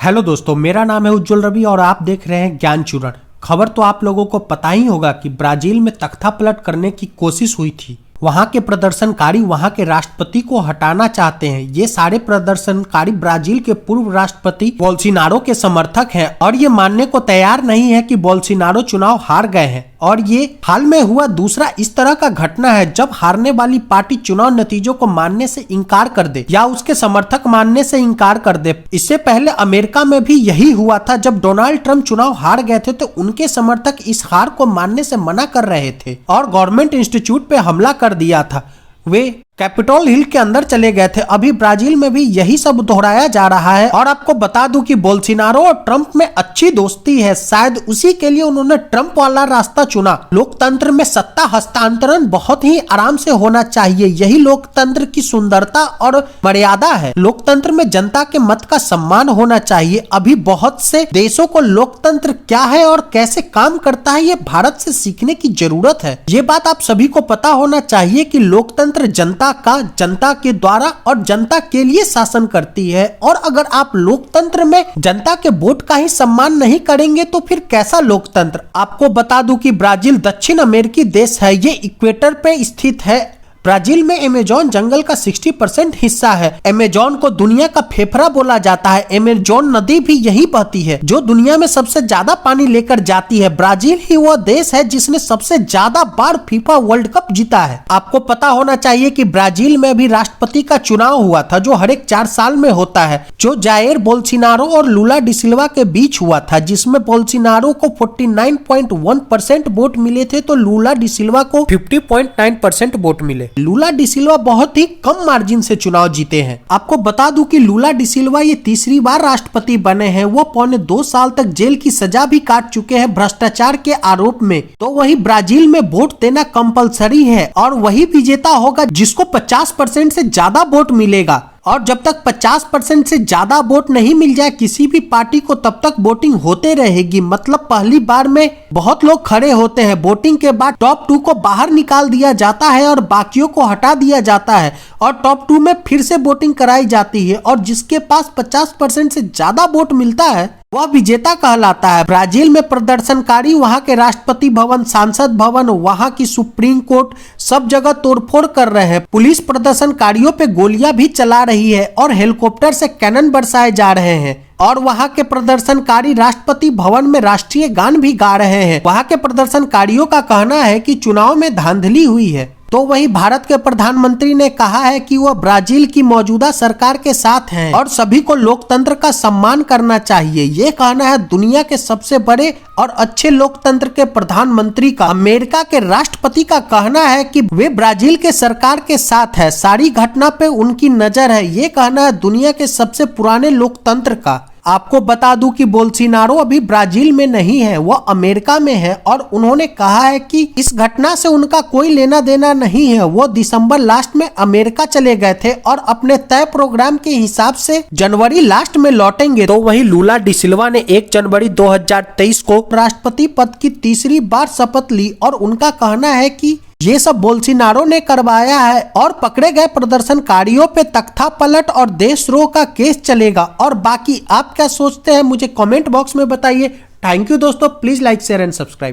Hello दोस्तों, मेरा नाम है उज्जवल रवि और आप देख रहे हैं ज्ञान चूरण। खबर तो आप लोगों को पता ही होगा कि ब्राजील में तख्ता पलट करने की कोशिश हुई थी। वहां के प्रदर्शनकारी वहां के राष्ट्रपति को हटाना चाहते हैं। ये सारे प्रदर्शनकारी ब्राजील के पूर्व राष्ट्रपति बोल्सोनारो के समर्थक हैं और ये मानने को तैयार नहीं है कि बोल्सोनारो चुनाव हार गए हैं। और ये हाल में हुआ दूसरा इस तरह का घटना है जब हारने वाली पार्टी चुनाव नतीजों को मानने से इनकार कर दे या उसके समर्थक मानने से इनकार कर दे। इससे पहले अमेरिका में भी यही हुआ था। जब डोनाल्ड ट्रंप चुनाव हार गए थे तो उनके समर्थक इस हार को मानने से मना कर रहे थे और गवर्नमेंट इंस्टीट्यूट पे हमला कर दिया था। वे कैपिटल हिल के अंदर चले गए थे। अभी ब्राजील में भी यही सब दोहराया जा रहा है। और आपको बता दूं कि बोल्सोनारो और ट्रंप में अच्छी दोस्ती है, शायद उसी के लिए उन्होंने ट्रंप वाला रास्ता चुना। लोकतंत्र में सत्ता हस्तांतरण बहुत ही आराम से होना चाहिए, यही लोकतंत्र की सुंदरता और मर्यादा है। लोकतंत्र में जनता के मत का सम्मान होना चाहिए। अभी बहुत से देशों को लोकतंत्र क्या है और कैसे काम करता है ये भारत से सीखने की जरूरत है। ये बात आप सभी को पता होना चाहिए कि लोकतंत्र जनता के द्वारा और जनता के लिए शासन करती है। और अगर आप लोकतंत्र में जनता के वोट का ही सम्मान नहीं करेंगे तो फिर कैसा लोकतंत्र। आपको बता दूं कि ब्राजील दक्षिण अमेरिकी देश है, ये इक्वेटर पे स्थित है। ब्राजील में अमेज़न जंगल का 60% हिस्सा है। अमेज़न को दुनिया का फेफड़ा बोला जाता है। अमेज़न नदी भी यही बहती है जो दुनिया में सबसे ज्यादा पानी लेकर जाती है। ब्राजील ही वह देश है जिसने सबसे ज्यादा बार फीफा वर्ल्ड कप जीता है। आपको पता होना चाहिए कि ब्राजील में भी राष्ट्रपति का चुनाव हुआ था जो हर एक 4 साल में होता है, जो जायर बोल्सोनारो और लूला डी सिल्वा के बीच हुआ था, जिसमें बोल्सोनारो को 49.1% वोट मिले थे तो लूला डी सिल्वा को 50.9% वोट मिले। लूला डी सिल्वा बहुत ही कम मार्जिन से चुनाव जीते हैं। आपको बता दूं कि लूला डी सिल्वा ये तीसरी बार राष्ट्रपति बने हैं। वो पौने 2 साल तक जेल की सजा भी काट चुके हैं भ्रष्टाचार के आरोप में। तो वही ब्राजील में वोट देना कंपलसरी है और वही विजेता होगा जिसको 50% से ज्यादा वोट मिलेगा। और जब तक 50% से ज्यादा वोट नहीं मिल जाए किसी भी पार्टी को तब तक वोटिंग होते रहेगी। मतलब पहली बार में बहुत लोग खड़े होते हैं, वोटिंग के बाद टॉप 2 को बाहर निकाल दिया जाता है और बाकियों को हटा दिया जाता है और टॉप 2 में फिर से वोटिंग कराई जाती है और जिसके पास 50% से ज्यादा वोट मिलता है वह विजेता कहलाता है। ब्राजील में प्रदर्शनकारी वहां के राष्ट्रपति भवन, सांसद भवन, वहां की सुप्रीम कोर्ट सब जगह तोड़फोड़ कर रहे हैं। पुलिस प्रदर्शनकारियों पे गोलियां भी चला रही है और हेलीकॉप्टर से कैनन बरसाए जा रहे हैं। और वहां के प्रदर्शनकारी राष्ट्रपति भवन में राष्ट्रीय गान भी गा रहे हैं। वहां के प्रदर्शनकारियों का कहना है कि चुनाव में धांधली हुई है। तो वही भारत के प्रधानमंत्री ने कहा है कि वह ब्राजील की मौजूदा सरकार के साथ हैं और सभी को लोकतंत्र का सम्मान करना चाहिए। ये कहना है दुनिया के सबसे बड़े और अच्छे लोकतंत्र के प्रधानमंत्री का। अमेरिका के राष्ट्रपति का कहना है कि वे ब्राजील के सरकार के साथ है, सारी घटना पे उनकी नजर है। ये कहना है दुनिया के सबसे पुराने लोकतंत्र का। आपको बता दूं कि बोल्सोनारो अभी ब्राजील में नहीं है, वह अमेरिका में है और उन्होंने कहा है कि इस घटना से उनका कोई लेना देना नहीं है। वो दिसंबर लास्ट में अमेरिका चले गए थे और अपने तय प्रोग्राम के हिसाब से जनवरी लास्ट में लौटेंगे। तो वही लूला डी सिल्वा ने 1 जनवरी 2023 को राष्ट्रपति पद की तीसरी बार शपथ ली और उनका कहना है कि ये सब बोल्सोनारो ने करवाया है और पकड़े गए प्रदर्शनकारियों पे तख्ता पलट और देशद्रोह का केस चलेगा। और बाकी आप क्या सोचते हैं मुझे कमेंट बॉक्स में बताइए। थैंक यू दोस्तों, please like share and subscribe.